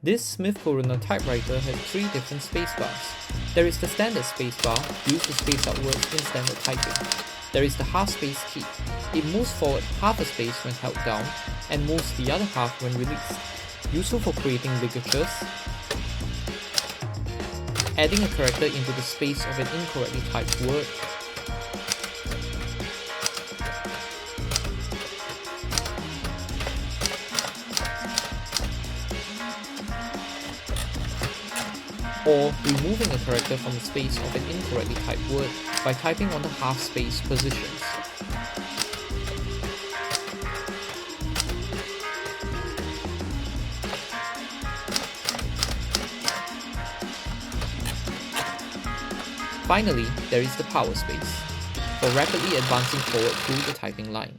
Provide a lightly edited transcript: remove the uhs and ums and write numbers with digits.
This Smith Corona typewriter has 3 different spacebars. There is the standard spacebar, used to space out words in standard typing. There is the half space key. It moves forward half a space when held down, and moves the other half when released. Useful for creating ligatures, adding a character into the space of an incorrectly typed word, or removing a character from the space of an incorrectly typed word by typing on the half space positions. Finally, there is the power space, for rapidly advancing forward through the typing line.